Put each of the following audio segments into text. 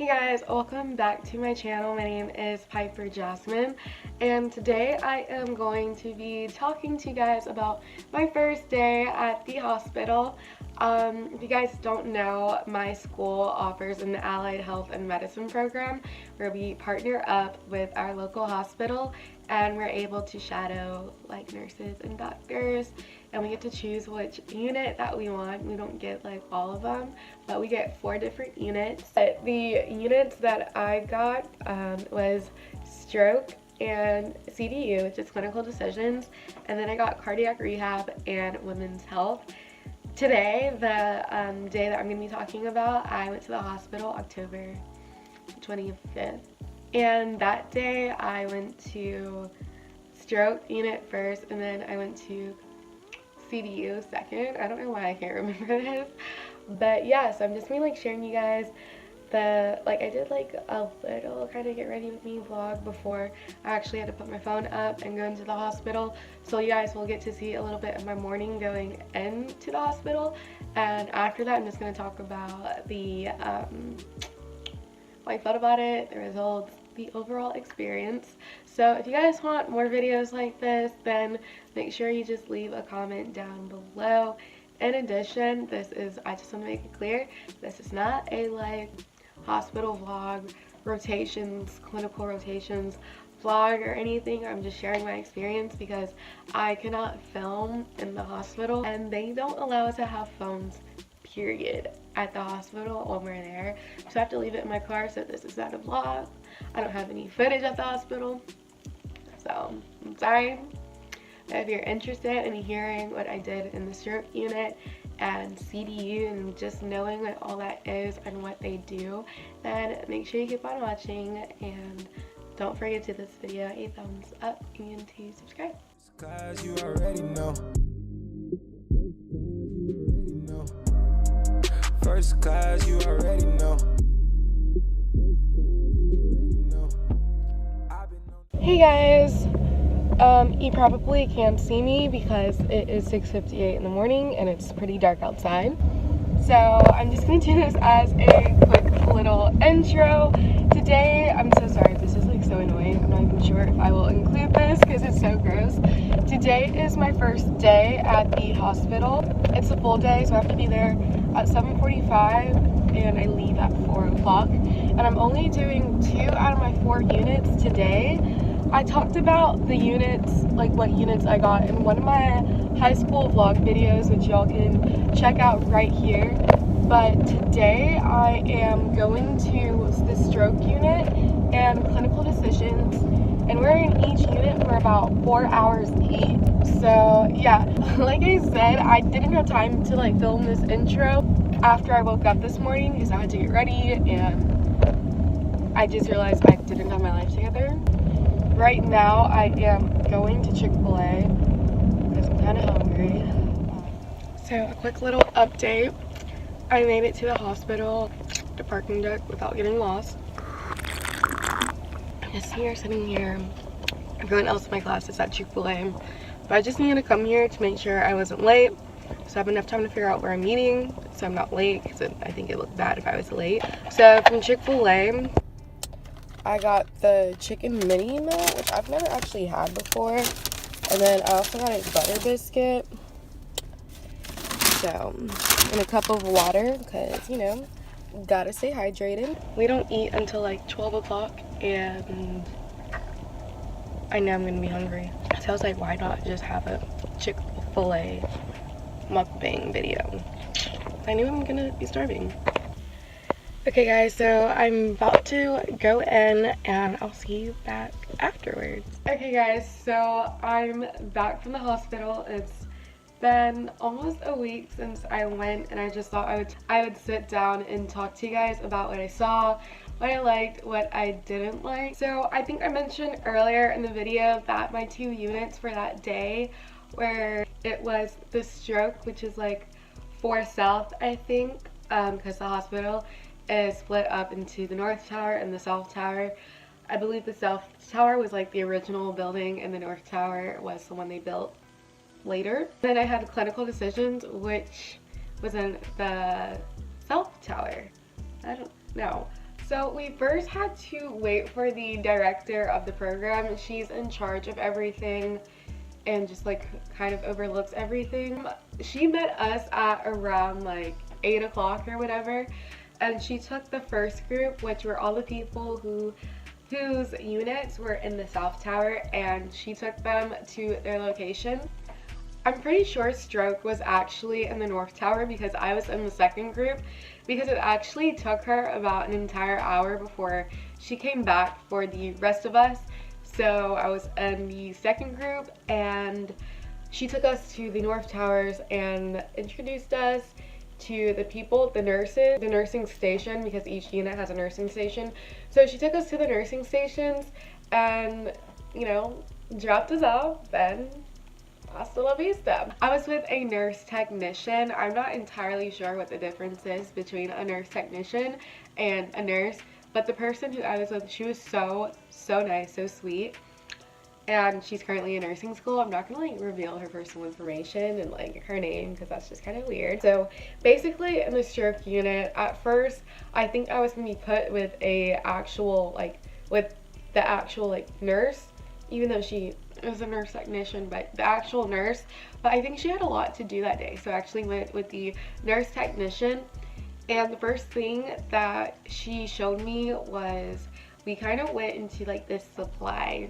Hey guys, welcome back to my channel. My name is Piper Jasmine, and today I am going to be talking to you guys about my first day at the hospital. If you guys don't know, my school offers an allied health and medicine program where we partner up with our local hospital and we're able to shadow like nurses and doctors, and we get to choose which unit that we want. We don't get like all of them, but we get 4 different units. But the units that I got was stroke and CDU, which is clinical decisions, and then I got cardiac rehab and women's health. Today, the day that I'm going to be talking about, I went to the hospital October 25th. And that day I went to stroke unit first, and then I went to CDU second. I don't know why I can't remember this. But yeah, so I'm just gonna be like sharing you guys I did like a little kind of get ready with me vlog before I actually had to put my phone up and go into the hospital. So you guys will get to see a little bit of my morning going into the hospital. And after that, I'm just gonna talk about the what I thought about it, the results, the overall experience. So if you guys want more videos like this, then make sure you just leave a comment down below. In addition, I just want to make it clear, this is not a like hospital vlog, clinical rotations vlog or anything. I'm just sharing my experience because I cannot film in the hospital and they don't allow us to have phones, period, at the hospital when we're there. So I have to leave it in my car, so this is not a vlog. I don't have any footage at the hospital, so I'm sorry. If you're interested in hearing what I did in the stroke unit and CDU and just knowing what all that is and what they do, then make sure you keep on watching, and don't forget to this video a thumbs up and to subscribe. Cause you already know. First class, you already know. Hey guys, you probably can't see me because it is 6:58 in the morning and it's pretty dark outside. So I'm just going to do this as a quick little intro. Today, I'm so sorry, this is like so annoying. I'm not even sure if I will include this because it's so gross. Today is my first day at the hospital. It's a full day, so I have to be there at 7:45 and I leave at 4 o'clock. And I'm only doing 2 out of my 4 units today. I talked about the units, like what units I got, in one of my high school vlog videos, which y'all can check out right here. But today I am going to the stroke unit and clinical decisions, and we're in each unit for about 4 hours each. So yeah, like I said, I didn't have time to like film this intro after I woke up this morning because I had to get ready, and I just realized I didn't have my life together. Right now I am going to Chick-fil-A because I'm kind of hungry. So a quick little update. I made it to the hospital, the parking deck, without getting lost. I'm just here, sitting here. Everyone else in my class is at Chick-fil-A. But I just needed to come here to make sure I wasn't late, so I have enough time to figure out where I'm eating, so I'm not late, because I think it looked bad if I was late. So from Chick-fil-A, I got the chicken mini meal, which I've never actually had before. And then I also got a butter biscuit. So, and a cup of water, because, you know, gotta stay hydrated. We don't eat until like 12 o'clock, and I know I'm gonna be hungry. So I was like, why not just have a Chick-fil-A mukbang video? I knew I'm gonna be starving. Okay guys, so I'm about to go in and I'll see you back afterwards. Okay guys, so I'm back from the hospital. It's been almost a week since I went, and I just thought I would sit down and talk to you guys about what I saw, what I liked, what I didn't like. So I think I mentioned earlier in the video that my 2 units for that day, where it was the stroke, which is like 4 South, I think, because the hospital is split up into the North Tower and the South Tower. I believe the South Tower was like the original building and the North Tower was the one they built later. Then I had clinical decisions, which was in the South Tower. I don't know. So we first had to wait for the director of the program. She's in charge of everything and just like kind of overlooks everything. She met us at around like 8 o'clock or whatever, and she took the first group, which were all the people whose units were in the South Tower, and she took them to their location. I'm pretty sure stroke was actually in the North Tower because I was in the second group, because it actually took her about an entire hour before she came back for the rest of us. So I was in the second group, and she took us to the North Towers and introduced us to the people, the nurses, the nursing station, because each unit has a nursing station. So she took us to the nursing stations and, you know, dropped us off, and hasta la vista. I was with a nurse technician. I'm not entirely sure what the difference is between a nurse technician and a nurse, but the person who I was with, she was so nice, so sweet. And she's currently in nursing school. I'm not gonna like reveal her personal information and like her name because that's just kind of weird. So basically in the stroke unit, at first I think I was gonna be put with a actual with the actual nurse, even though she was a nurse technician, but the actual nurse. But I think she had a lot to do that day, so I actually went with the nurse technician. And the first thing that she showed me was, we kind of went into like this supply,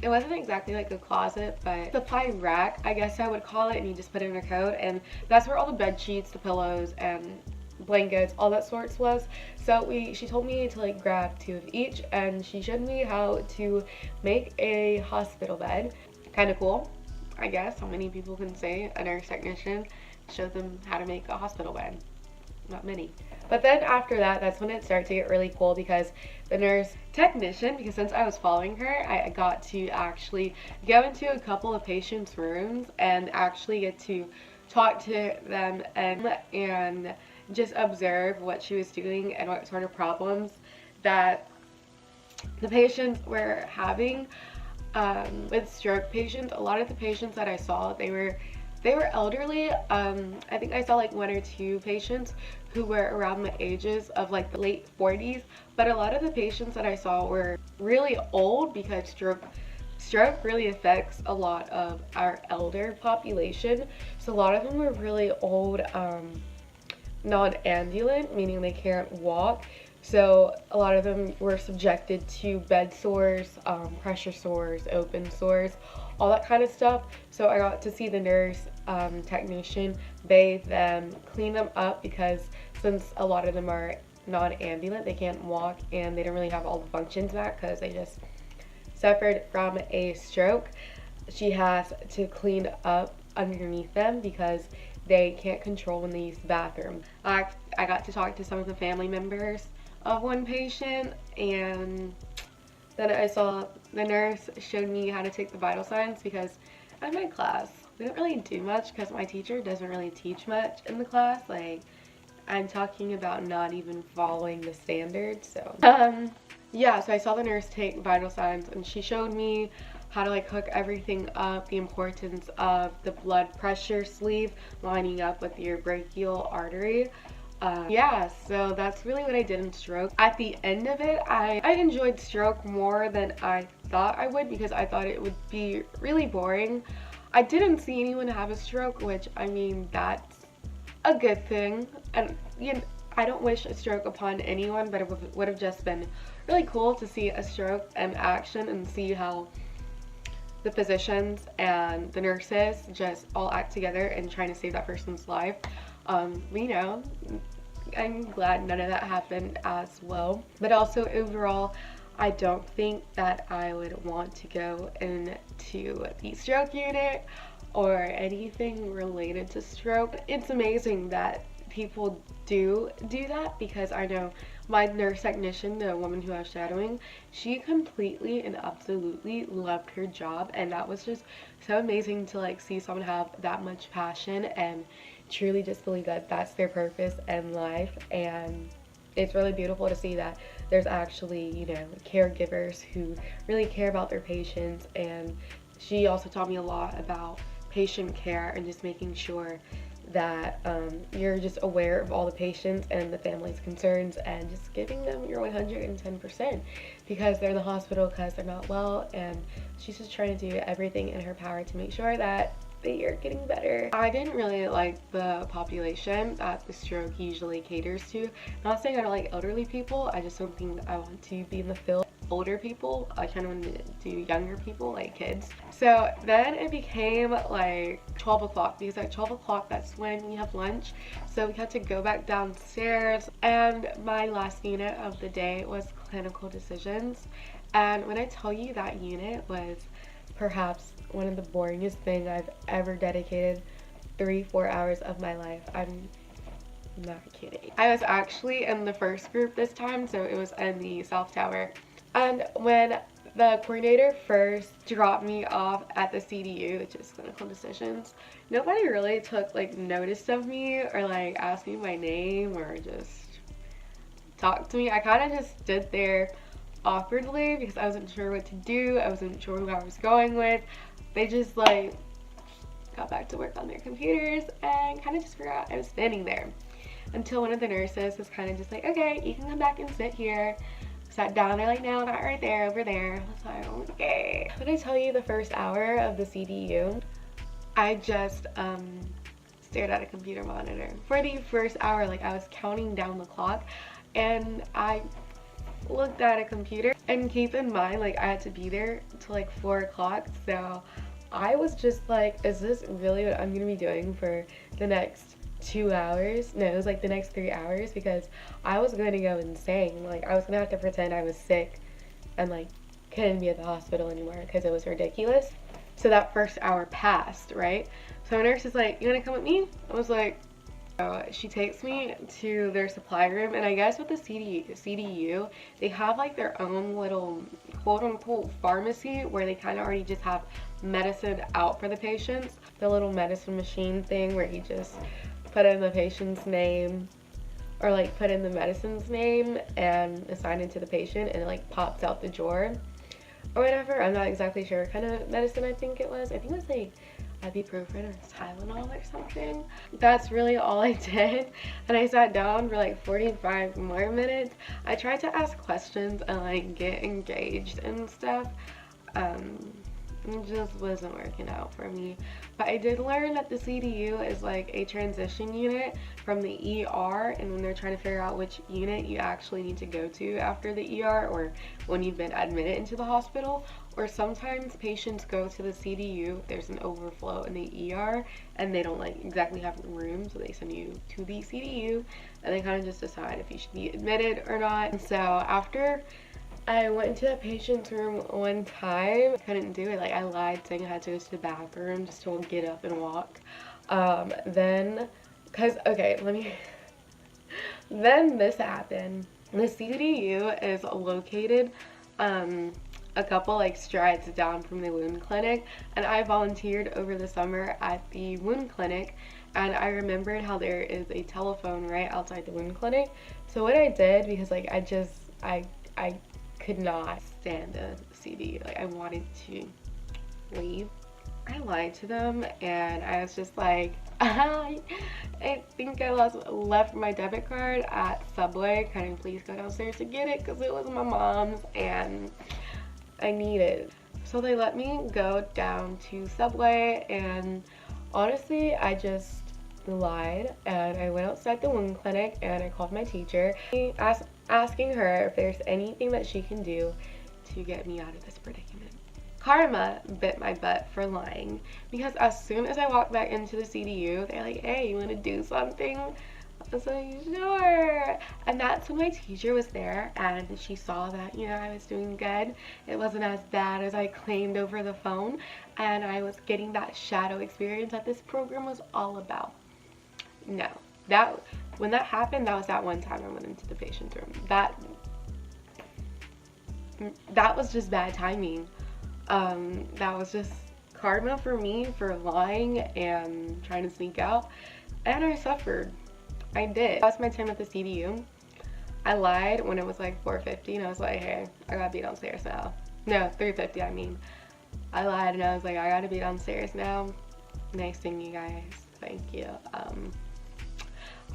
it wasn't exactly like a closet, but supply rack, I guess I would call it, and you just put in a coat, and that's where all the bed sheets, the pillows, and blankets, all that sorts was. So she told me to like grab 2 of each, and she showed me how to make a hospital bed. Kind of cool, I guess. How many people can say a nurse technician showed them how to make a hospital bed? Not many. But then after that, that's when it started to get really cool, because the nurse technician, because since I was following her, I got to actually go into a couple of patients' rooms and actually get to talk to them and just observe what she was doing and what sort of problems that the patients were having. With stroke patients, a lot of the patients that I saw, they were elderly. I think I saw like 1 or 2 patients who were around the ages of like the late 40s, but a lot of the patients that I saw were really old, because stroke really affects a lot of our elder population. So a lot of them were really old, non-ambulant, meaning they can't walk. So a lot of them were subjected to bed sores, pressure sores, open sores, all that kind of stuff. So I got to see the nurse technician bathe them, clean them up, because since a lot of them are non-ambulant, they can't walk, and they don't really have all the functions back because they just suffered from a stroke. She has to clean up underneath them because they can't control when they use the bathroom. I got to talk to some of the family members of one patient, and then I saw the nurse showed me how to take the vital signs, because in my class we don't really do much because my teacher doesn't really teach much in the class. Like, I'm talking about not even following the standards. So yeah, so I saw the nurse take vital signs, and she showed me how to like hook everything up, the importance of the blood pressure sleeve lining up with your brachial artery. Yeah, so that's really what I did in stroke. At the end of it, I enjoyed stroke more than I thought I would, because I thought it would be really boring. I didn't see anyone have a stroke, which, I mean, that's a good thing. And you know, I don't wish a stroke upon anyone, but it would have just been really cool to see a stroke in action and see how the physicians and the nurses just all act together and trying to save that person's life. You know, I'm glad none of that happened as well. But also overall, I don't think that I would want to go into the stroke unit or anything related to stroke. It's amazing that people do that, because I know my nurse technician, the woman who I was shadowing, she completely and absolutely loved her job, and that was just so amazing to like see someone have that much passion and truly just believe that that's their purpose in life. And it's really beautiful to see that there's actually, you know, caregivers who really care about their patients. And she also taught me a lot about patient care and just making sure that you're just aware of all the patients and the family's concerns and just giving them your 110% because they're in the hospital because they're not well, and she's just trying to do everything in her power to make sure that they are getting better. I didn't really like the population that the stroke usually caters to. Not saying I don't like elderly people, I just don't think I want to be in the field. Older people, I kind of want to do younger people, like kids. So then it became like 12 o'clock because at 12 o'clock that's when we have lunch. So we had to go back downstairs, and my last unit of the day was clinical decisions. And when I tell you that unit was perhaps one of the boringest things I've ever dedicated 3-4 hours of my life, I'm not kidding. I was actually in the first group this time, so it was in the South Tower. And when the coordinator first dropped me off at the CDU, which is clinical decisions, nobody really took like notice of me or like asked me my name or just talked to me. I kind of just stood there awkwardly because I wasn't sure what to do. I wasn't sure who I was going with. They just like got back to work on their computers and kind of just forgot I was standing there until one of the nurses was kind of just like, okay, you can come back and sit here. Sat down, they're like, no, not right there, over there. I was like, okay. When I tell you the first hour of the CDU, I just stared at a computer monitor. For the first hour, like I was counting down the clock and I looked at a computer, and keep in mind, like I had to be there till like 4 o'clock, so I was just like, is this really what I'm gonna be doing for the next 2 hours? No, it was like the next 3 hours, because I was going to go insane. Like I was gonna have to pretend I was sick and like couldn't be at the hospital anymore because it was ridiculous. So that first hour passed, right? So a nurse is like, you want to come with me? I was like, so she takes me to their supply room, and I guess with the CDU, they have like their own little quote-unquote pharmacy where they kind of already just have medicine out for the patients. The little medicine machine thing where you just put in the patient's name or like put in the medicine's name and assign it to the patient, and it like pops out the drawer or whatever. I'm not exactly sure what kind of medicine I think it was. I think it was like ibuprofen or Tylenol or something. That's really all I did, and I sat down for like 45 more minutes. I tried to ask questions and like get engaged and stuff. It just wasn't working out for me. But I did learn that the CDU is like a transition unit from the ER, and when they're trying to figure out which unit you actually need to go to after the ER, or when you've been admitted into the hospital, or sometimes patients go to the CDU, there's an overflow in the ER and they don't like exactly have room, so they send you to the CDU and they kind of just decide if you should be admitted or not. And so after I went into a patient's room one time, I couldn't do it. Like I lied saying I had to go to the bathroom just to get up and walk. Then this happened. The CDU is located a couple like strides down from the wound clinic, and I volunteered over the summer at the wound clinic, and I remembered how there is a telephone right outside the wound clinic. So what I did, because like I could not stand the CD, like I wanted to leave, I lied to them and I was just like, I think I left my debit card at Subway. Can you please go downstairs to get it, because it was my mom's and I need it. So they let me go down to Subway, and honestly I just lied, and I went outside the wound clinic and I called my teacher, asking her if there's anything that she can do to get me out of this predicament. Karma bit my butt for lying, because as soon as I walked back into the CDU, they're like, hey, you want to do something? I was like, sure. And that's when my teacher was there, and she saw that, you know, I was doing good. It wasn't as bad as I claimed over the phone, and I was getting that shadow experience that this program was all about. No, when that happened, that was that one time I went into the patient's room. That was just bad timing. That was just karma for me for lying and trying to sneak out, and I suffered. I did. That was my time at the CDU. I lied when it was like 4:50, and I was like, hey, I gotta be downstairs now. No, 3:50 I mean. I lied and I was like, I gotta be downstairs now. Next thing, you guys, thank you.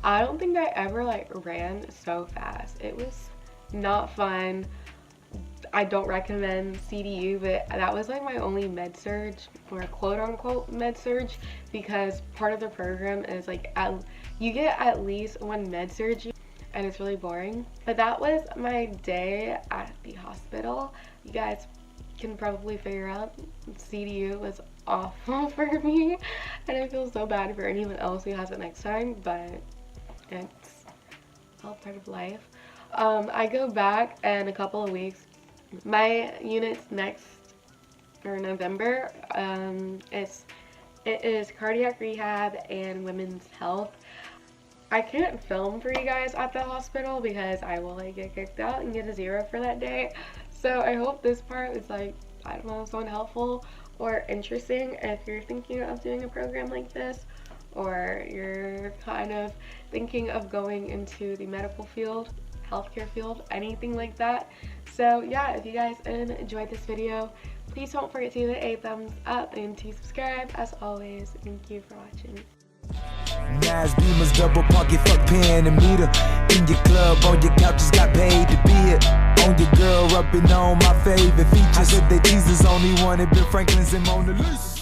I don't think I ever like ran so fast. It was not fun. I don't recommend CDU, but that was like my only med surge, or quote unquote med surge, because part of the program is like you get at least one med surge, and it's really boring. But that was my day at the hospital. You guys can probably figure out CDU was awful for me, and I feel so bad for anyone else who has it next time, but it's all part of life. I go back in a couple of weeks. My unit's next, or November, it is cardiac rehab and women's health. I can't film for you guys at the hospital because I will like get kicked out and get a 0 for that day. So I hope this part is like, I don't know, somewhat helpful or interesting if you're thinking of doing a program like this, or you're kind of thinking of going into the medical field, healthcare field, anything like that. So yeah, if you guys enjoyed this video, please don't forget to give it a thumbs up and to subscribe. As always, thank you for watching. Nice beamers, double pocket, fuck pen and meter. In your club, on your couch, just got paid to be it. On your girl, rubbing on my favorite features. I said that Jesus only wanted Bill Franklin's and Mona Lisa.